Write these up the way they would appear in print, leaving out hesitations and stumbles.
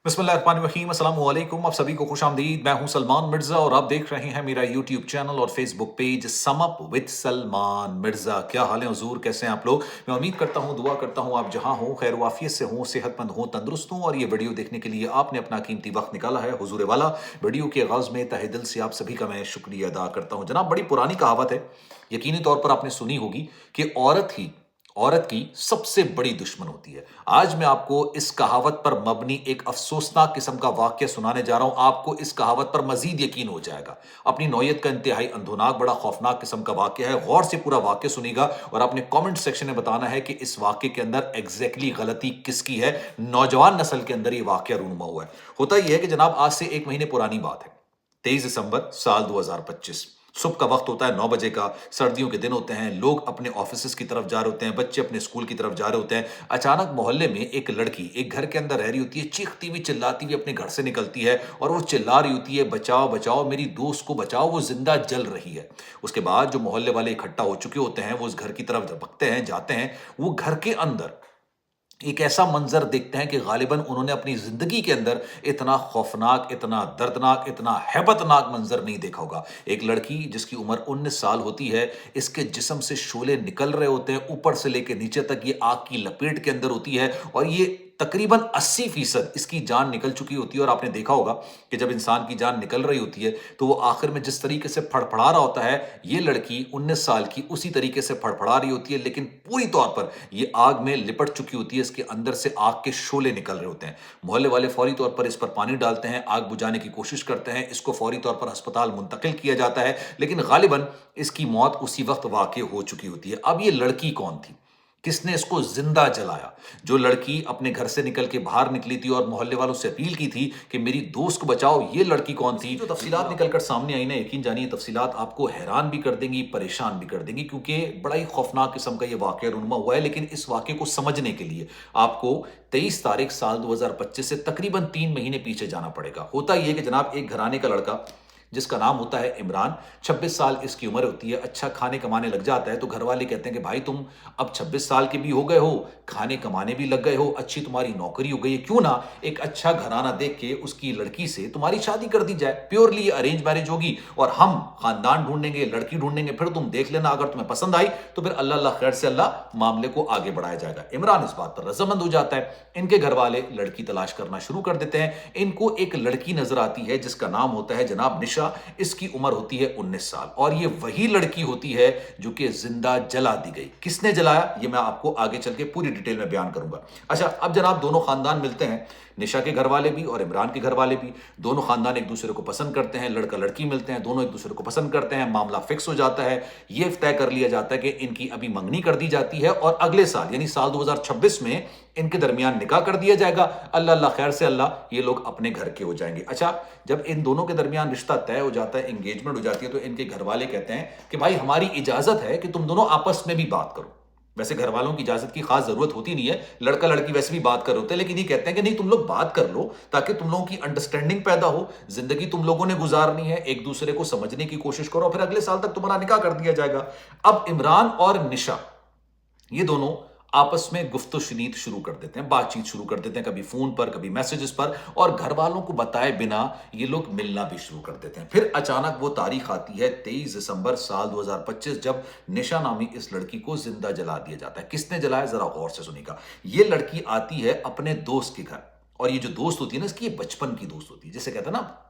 बिस्मिल्लाहिर्रहमानिर्रहीम, अस्सलाम वालेकुम। आप सभी को खुश आमदीद। मैं हूं सलमान मिर्जा और आप देख रहे हैं मेरा यूट्यूब चैनल और Facebook page sum up with Salman Mirza. क्या हाल है हुजूर, कैसे हैं आप लोग? मैं उम्मीद करता हूं, दुआ करता हूं आप जहां हो खैर वाफियत से हो, सेहतमंद हो, तंदुरुस्त हो। और ये वीडियो देखने के लिए आपने अपना कीमती वक्त निकाला है हुजूर वाला। वीडियो के आगाज में तहे दिल से आप सभी का मैं शुक्रिया अदा करता हूँ। जनाब, बड़ी पुरानी कहावत है, यकीनी तौर पर आपने सुनी होगी कि औरत की सबसे बड़ी दुश्मन होती है। आज मैं आपको इस कहावत पर मबनी एक अफसोसनाक किस्म का वाक्य सुनाने जा रहा हूं। आपको इस कहावत पर मजीद यकीन हो जाएगा। अपनी नौयत का इंतहाई अंधोनाक, बड़ा खौफनाक किस्म का वाक्य है। गौर से पूरा वाक्य सुनिएगा और आपने कमेंट सेक्शन में बताना है कि इस वाक्य के अंदर एग्जैक्टली गलती किसकी है। नौजवान नस्ल के अंदर ये वाक्य रूनुमा हुआ है। होता यह है कि जनाब, आज से 1 महीने पुरानी बात है। 23 दिसंबर साल 2025, सुबह का वक्त होता है, 9 बजे का। सर्दियों के दिन होते हैं, लोग अपने ऑफिस की तरफ जा रहे होते हैं, बच्चे अपने स्कूल की तरफ जा रहे होते हैं। अचानक मोहल्ले में एक लड़की एक घर के अंदर रह रही होती है, चीखती हुई चिल्लाती हुई अपने घर से निकलती है और वो चिल्ला रही होती है, बचाओ बचाओ, मेरी दोस्त को बचाओ, वो जिंदा जल रही है। उसके बाद जो मोहल्ले वाले इकट्ठा हो चुके होते हैं, वो उस घर की तरफ भगते हैं, जाते हैं। वो घर के अंदर एक ऐसा मंजर देखते हैं कि गालिबन उन्होंने अपनी जिंदगी के अंदर इतना खौफनाक, इतना दर्दनाक, इतना हैबतनाक मंजर नहीं देखा होगा। एक लड़की जिसकी उम्र 19 साल होती है, इसके जिस्म से शोले निकल रहे होते हैं, ऊपर से लेकर नीचे तक ये आग की लपेट के अंदर होती है और ये तकरीबन 80% इसकी जान निकल चुकी होती है। और आपने देखा होगा कि जब इंसान की जान निकल रही होती है तो वो आखिर में जिस तरीके से फड़फड़ा रहा होता है, ये लड़की 19 साल की उसी तरीके से फड़फड़ा रही होती है, लेकिन पूरी तौर पर ये आग में लिपट चुकी होती है। इसके अंदर से आग के शोले निकल रहे होते हैं। मोहल्ले वाले फौरी तौर पर इस पर पानी डालते हैं, आग बुझाने की कोशिश करते हैं, इसको फौरी तौर पर अस्पताल मुंतकिल किया जाता है, लेकिन गालिबन इसकी मौत उसी वक्त वाक़ई हो चुकी होती है। अब ये लड़की कौन थी, किसने इसको जिंदा जलाया? जो लड़की अपने घर से निकल के बाहर निकली थी और मोहल्ले वालों से अपील की थी कि मेरी दोस्त को बचाओ, ये लड़की कौन थी? जो तफसीलात निकलकर सामने आई ना, यकीन जानिए तफसीलात आपको हैरान भी कर देंगी, परेशान भी कर देंगी, क्योंकि बड़ा ही खौफनाक किस्म का ये वाकया रूनुमा हुआ है। लेकिन इस वाकये को समझने के लिए आपको 23 तारीख साल 2025 से तकरीबन 3 महीने पीछे जाना पड़ेगा। होता यह कि जनाब, एक घराने का लड़का जिसका नाम होता है इमरान, 26 साल इसकी उम्र होती है, अच्छा खाने कमाने लग जाता है। तो घर वाले कहते हैं कि भाई तुम अब 26 साल के भी हो गए हो, खाने कमाने भी लग गए हो, अच्छी तुम्हारी नौकरी हो गई है, क्यों ना एक अच्छा घराना देख के उसकी लड़की से तुम्हारी शादी कर दी जाए। प्योरली अरेंज मैरिज होगी और हम खानदान ढूंढेंगे, लड़की ढूंढेंगे, फिर तुम देख लेना, अगर तुम्हें पसंद आई तो फिर अल्लाह अल्लाह खैर से अल्लाह मामले को आगे बढ़ाया जाएगा। इमरान इस बात पर रजामंद हो जाता है। इनके घर वाले लड़की तलाश करना शुरू कर देते हैं। इनको एक लड़की नजर आती है जिसका नाम होता है जनाब निशा। इसकी उम्र होती है 19 साल और ये वही लड़की होती है जो कि जिंदा जला दी गई। किसने जलाया, ये मैं आपको आगे चल के पूरी डिटेल में बयान करूंगा। अच्छा, अब जनाब दोनों खानदान मिलते हैं, निशा के घर वाले भी और इमरान के घर वाले भी। दोनों खानदान एक दूसरे को पसंद करते हैं, लड़का लड़की मिलते हैं, दोनों एक दूसरे को पसंद करते हैं, मामला फिक्स हो जाता है। यह तय कर लिया जाता है कि इनकी अभी मंगनी कर दी जाती है और अगले साल यानी साल 2026 में इनके दरमियान निकाह कर दिया जाएगा। अल्लाह अल्लाह खैर से अल्लाह ये लोग अपने घर के हो जाएंगे। अच्छा, जब इन दोनों के दरमियान रिश्ता तय हो जाता है, एंगेजमेंट हो जाती है, तो इनके घर वाले कहते हैं कि भाई हमारी इजाजत है कि तुम दोनों आपस में भी बात करो। वैसे घर वालों की इजाजत की खास जरूरत होती नहीं है, लड़का लड़की वैसे भी बात कर रहे होते हैं, लेकिन ये कहते हैं कि नहीं, तुम लोग बात कर लो ताकि तुम लोगों की अंडरस्टैंडिंग पैदा हो। जिंदगी तुम लोगों ने गुजारनी है, एक दूसरे को समझने की कोशिश करो, फिर अगले साल तक तुम्हारा निकाह कर दिया जाएगा। अब इमरान और निशा ये दोनों आपस में गुफ्तो शनीत शुरू कर देते हैं, बातचीत शुरू कर देते हैं, कभी फोन पर, कभी मैसेजेस पर, और घर वालों को बताए बिना ये लोग मिलना भी शुरू कर देते हैं। फिर अचानक वो तारीख आती है 23 दिसंबर साल 2025, जब निशा नामी इस लड़की को जिंदा जला दिया जाता है। किसने जलाया, जरा गौर से सुनिएगा। ये लड़की आती है अपने दोस्त के घर, और ये जो दोस्त होती है ना, इसकी ये बचपन की दोस्त होती है, जिसे कहते हैं ना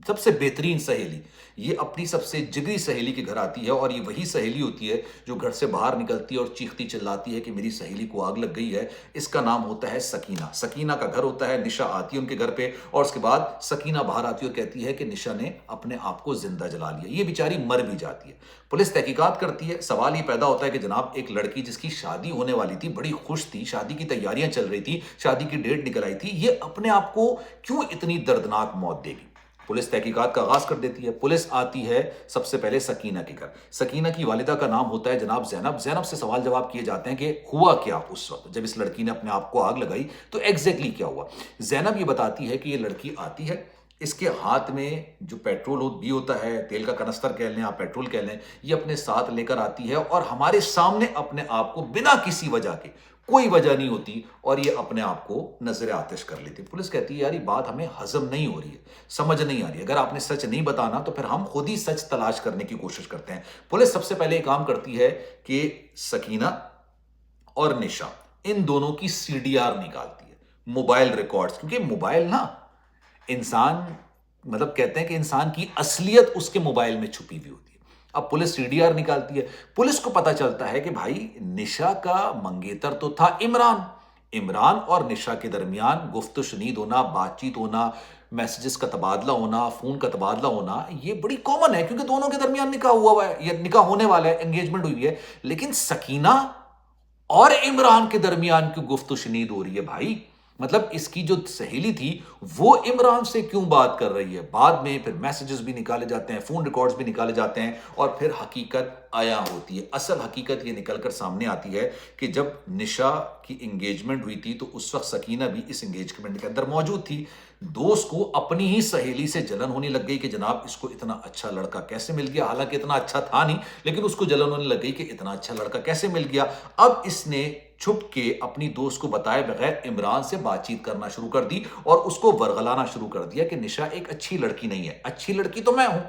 सबसे बेहतरीन सहेली। ये अपनी सबसे जिगरी सहेली के घर आती है और ये वही सहेली होती है जो घर से बाहर निकलती है और चीखती चिल्लाती है कि मेरी सहेली को आग लग गई है। इसका नाम होता है सकीना। सकीना का घर होता है, निशा आती है उनके घर पे और उसके बाद सकीना बाहर आती है और कहती है कि निशा ने अपने आप को जिंदा जला लिया। ये बेचारी मर भी जाती है। पुलिस तहकीकात करती है। सवाल ये पैदा होता है कि जनाब एक लड़की जिसकी शादी होने वाली थी, बड़ी खुश थी, शादी की तैयारियां चल रही थी, शादी की डेट निकल आई थी, ये अपने आप को क्यों इतनी दर्दनाक मौत देगी? पुलिस तहकीकात का आगाज कर देती है। पुलिस आती है सबसे पहले सकीना के घर। सकीना की वालिदा का नाम होता है जनाब जैनब। जैनब से सवाल जवाब किए जाते हैं कि हुआ क्या उस वक्त जब इस लड़की ने अपने आप को आग लगाई, तो एग्जैक्टली क्या हुआ। जैनब ये बताती है कि ये लड़की आती है, इसके हाथ में जो पेट्रोल भी होता है, तेल का कनस्तर कह लें आप, पेट्रोल कह लें, ये अपने साथ लेकर आती है और हमारे सामने अपने आप को बिना किसी वजह के کوئی وجہ نہیں ہوتی اور یہ اپنے آپ کو نظر آتش کر لیتی. پولیس کہتی ہے یار یہ بات ہمیں ہضم نہیں ہو رہی ہے, سمجھ نہیں آ رہی ہے, اگر آپ نے سچ نہیں بتانا تو پھر ہم خود ہی سچ تلاش کرنے کی کوشش کرتے ہیں. پولیس سب سے پہلے یہ کام کرتی ہے کہ سکینہ اور نشا ان دونوں کی سی ڈی آر نکالتی ہے, موبائل ریکارڈز, کیونکہ موبائل نا انسان مطلب کہتے ہیں کہ انسان کی اصلیت اس کے موبائل میں چھپی ہوئی ہوتی ہے. اب پولیس سی ڈی آر نکالتی ہے. پولیس کو پتا چلتا ہے کہ بھائی نشا کا منگیتر تو تھا عمران. عمران اور نشا کے درمیان گفت و شنید ہونا, بات چیت ہونا, میسجز کا تبادلہ ہونا, فون کا تبادلہ ہونا, یہ بڑی کامن ہے کیونکہ دونوں کے درمیان نکاح ہوا ہے یا نکاح ہونے والا ہے, انگیجمنٹ ہوئی ہے. لیکن سکینہ اور عمران کے درمیان کیوں گفت و شنید ہو رہی ہے بھائی؟ مطلب اس کی جو سہیلی تھی وہ عمران سے کیوں بات کر رہی ہے؟ بعد میں پھر میسجز بھی نکالے جاتے ہیں, فون ریکارڈز بھی نکالے جاتے ہیں اور پھر حقیقت آیا ہوتی ہے. اصل حقیقت یہ نکل کر سامنے آتی ہے کہ جب نشا کی انگیجمنٹ ہوئی تھی تو اس وقت سکینہ بھی اس انگیجمنٹ کے اندر موجود تھی. دوست کو اپنی ہی سہیلی سے جلن ہونے لگ گئی کہ جناب اس کو اتنا اچھا لڑکا کیسے مل گیا, حالانکہ اتنا اچھا تھا نہیں لیکن اس کو جلن ہونے لگ گئی کہ اتنا اچھا لڑکا کیسے مل گیا. اب اس نے چھپ کے اپنی دوست کو بتائے بغیر عمران سے بات چیت کرنا شروع کر دی اور اس کو ورغلانا شروع کر دیا کہ نشا ایک اچھی لڑکی نہیں ہے, اچھی لڑکی تو میں ہوں,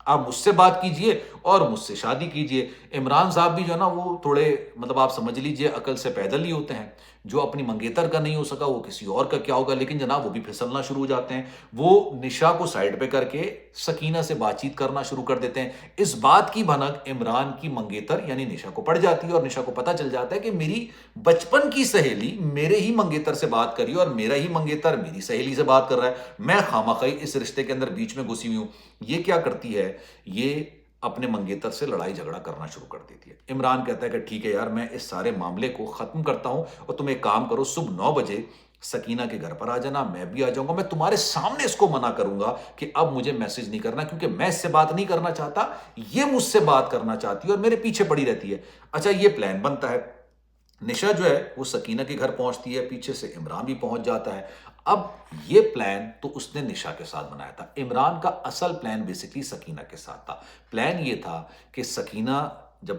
آپ مجھ سے بات کیجئے اور مجھ سے شادی کیجئے. عمران صاحب بھی جو ہے نا وہ تھوڑے مطلب آپ سمجھ لیجئے عقل سے پیدل ہی ہوتے ہیں. جو اپنی منگیتر کا نہیں ہو سکا وہ کسی اور کا کیا ہوگا, لیکن جناب وہ بھی پھسلنا شروع ہو جاتے ہیں. وہ نشا کو سائڈ پہ کر کے سکینہ سے بات چیت کرنا شروع کر دیتے ہیں. اس بات کی بھنک عمران کی منگیتر یعنی نشا کو پڑ جاتی ہے اور نشا کو پتا چل جاتا ہے کہ میری بچپن کی سہیلی میرے ہی منگیتر سے بات کری اور میرا ہی منگیتر میری سہیلی سے بات کر رہا ہے, میں خامخواہ اس رشتے کے اندر بیچ میں گھسی ہوئی ہوں. یہ کیا کرتی ہے, یہ اپنے منگیتر سے لڑائی جھگڑا کرنا شروع کر دیتی ہے. عمران کہتا ہے کہ ٹھیک ہے یار میں اس سارے معاملے کو ختم کرتا ہوں اور تم ایک کام کرو, صبح 9 بجے سکینہ کے گھر پر آ جانا, میں بھی آ جاؤں گا, میں تمہارے سامنے اس کو منع کروں گا کہ اب مجھے میسج نہیں کرنا کیونکہ میں اس سے بات نہیں کرنا چاہتا, یہ مجھ سے بات کرنا چاہتی ہے اور میرے پیچھے پڑی رہتی ہے. اچھا یہ پلان بنتا ہے. نشا جو ہے وہ سکینہ کے گھر پہنچتی ہے, پیچھے سے عمران بھی پہنچ جاتا ہے. اب یہ پلان تو اس نے نشا کے ساتھ بنایا تھا. عمران کا اصل پلان بیسکلی سکینہ کے ساتھ تھا. پلان یہ تھا کہ سکینہ جب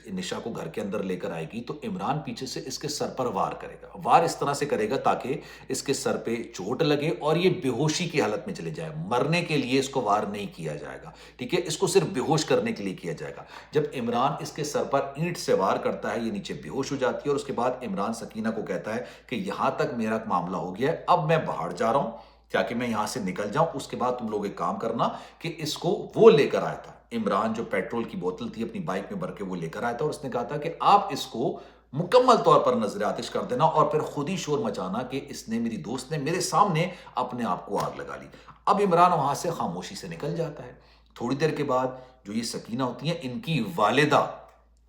نشا کو گھر کے اندر لے کر آئے گی تو عمران پیچھے سے اس کے سر پر وار کرے گا. وار اس طرح سے کرے گا تاکہ اس کے سر پہ چوٹ لگے اور یہ بے ہوشی کی حالت میں چلے جائے. مرنے کے لیے اس کو وار نہیں کیا جائے گا, ٹھیک ہے, اس کو صرف بے ہوش کرنے کے لیے کیا جائے گا. جب عمران اس کے سر پر اینٹ سے وار کرتا ہے یہ نیچے بے ہوش ہو جاتی ہے اور اس کے بعد عمران سکینہ کو کہتا ہے کہ یہاں تک میرا معاملہ ہو گیا ہے, اب میں باہر جا رہا ہوں تاکہ میں یہاں سے نکل جاؤں. اس کے بعد تم لوگ ایک کام کرنا کہ اس کو وہ لے کر آیا تھا عمران, جو پیٹرول کی بوتل تھی اپنی بائک میں بھر کے وہ لے کر آیا تھا اور اس نے کہا تھا کہ آپ اس کو مکمل طور پر نظر آتش کر دینا اور پھر خود ہی شور مچانا کہ اس نے میری دوست نے میرے سامنے اپنے آپ کو آگ لگا لی. اب عمران وہاں سے خاموشی سے نکل جاتا ہے. تھوڑی دیر کے بعد جو یہ سکینہ ہوتی ہیں ان کی والدہ,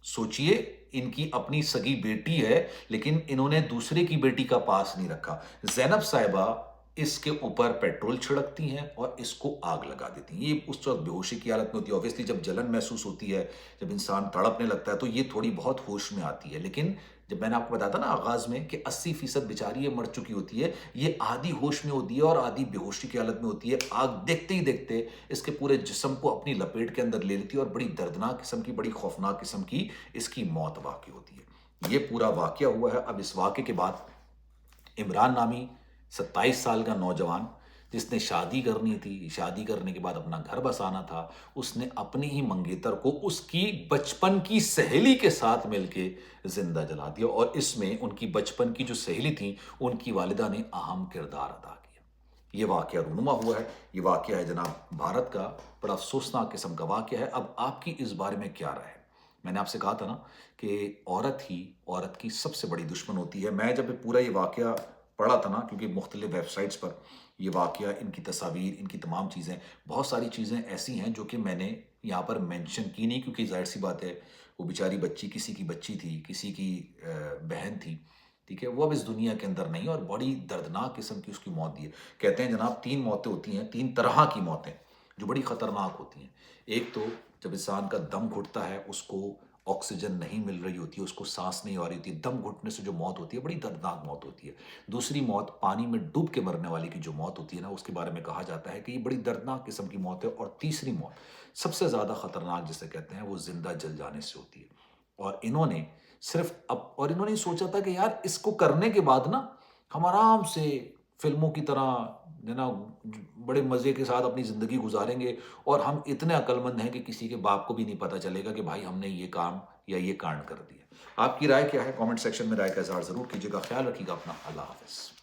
سوچئے ان کی اپنی سگی بیٹی ہے لیکن انہوں نے دوسرے کی بیٹی کا پاس نہیں رکھا. زینب صاحبہ اس کے اوپر پیٹرول چھڑکتی ہیں اور اس کو آگ لگا دیتی ہیں. یہ اس وقت بے ہوشی کی حالت میں ہوتی ہے. اوبویسلی جب جلن محسوس ہوتی ہے, جب انسان تڑپنے لگتا ہے تو یہ تھوڑی بہت ہوش میں آتی ہے. لیکن جب میں نے آپ کو بتایا تھا نا آغاز میں کہ 80% بیچاری یہ مر چکی ہوتی ہے, یہ آدھی ہوش میں ہوتی ہے اور آدھی بے ہوشی کی حالت میں ہوتی ہے. آگ دیکھتے ہی دیکھتے اس کے پورے جسم کو اپنی لپیٹ کے اندر لے لیتی ہے اور بڑی دردناک قسم کی, بڑی خوفناک قسم کی اس کی موت واقع ہوتی ہے. یہ پورا واقعہ ہوا ہے. اب اس واقعے کے بعد عمران نامی 27 سال کا نوجوان جس نے شادی کرنی تھی, شادی کرنے کے بعد اپنا گھر بسانا تھا, اس نے اپنی ہی منگیتر کو اس کی بچپن کی سہیلی کے ساتھ مل کے زندہ جلا دیا. اور اس میں ان کی بچپن کی جو سہیلی تھی ان کی والدہ نے اہم کردار ادا کیا. یہ واقعہ رونما ہوا ہے. یہ واقعہ ہے جناب بھارت کا, بڑا افسوسناک قسم کا واقعہ ہے. اب آپ کی اس بارے میں کیا رائے ہے؟ میں نے آپ سے کہا تھا نا کہ عورت ہی عورت کی سب سے بڑی دشمن ہوتی ہے. میں جب پورا یہ واقعہ پڑھا تھا نا, کیونکہ مختلف ویب سائٹس پر یہ واقعہ, ان کی تصاویر, ان کی تمام چیزیں, بہت ساری چیزیں ایسی ہیں جو کہ میں نے یہاں پر مینشن کی نہیں, کیونکہ ظاہر سی بات ہے وہ بیچاری بچی کسی کی بچی تھی, کسی کی بہن تھی, ٹھیک ہے, وہ اب اس دنیا کے اندر نہیں, اور بڑی دردناک قسم کی اس کی موت دی ہے. کہتے ہیں جناب 3 موتیں ہوتی ہیں, 3 طرح کی موتیں جو بڑی خطرناک ہوتی ہیں. ایک تو جب انسان کا دم گھٹتا ہے, اس کو آکسیجن نہیں مل رہی ہوتی ہے, اس کو سانس نہیں آ رہی ہوتی, دم گھٹنے سے جو موت ہوتی ہے بڑی دردناک موت ہوتی ہے. دوسری موت پانی میں ڈوب کے مرنے والے کی جو موت ہوتی ہے نا, اس کے بارے میں کہا جاتا ہے کہ یہ بڑی دردناک قسم کی موت ہے. اور تیسری موت سب سے زیادہ خطرناک جسے کہتے ہیں وہ زندہ جل جانے سے ہوتی ہے. اور انہوں نے صرف اور انہوں نے سوچا تھا کہ یار اس کو کرنے کے بعد نا ہم آرام سے فلموں کی طرح بڑے مزے کے ساتھ اپنی زندگی گزاریں گے، اور ہم اتنے عقل مند ہیں کہ کسی کے باپ کو بھی نہیں پتا چلے گا کہ بھائی ہم نے یہ کام یا یہ کانڈ کر دیا۔ آپ کی رائے کیا ہے؟ کامنٹ سیکشن میں رائے کا اظہار ضرور کیجیے گا۔ خیال رکھیے گا اپنا۔ اللہ حافظ۔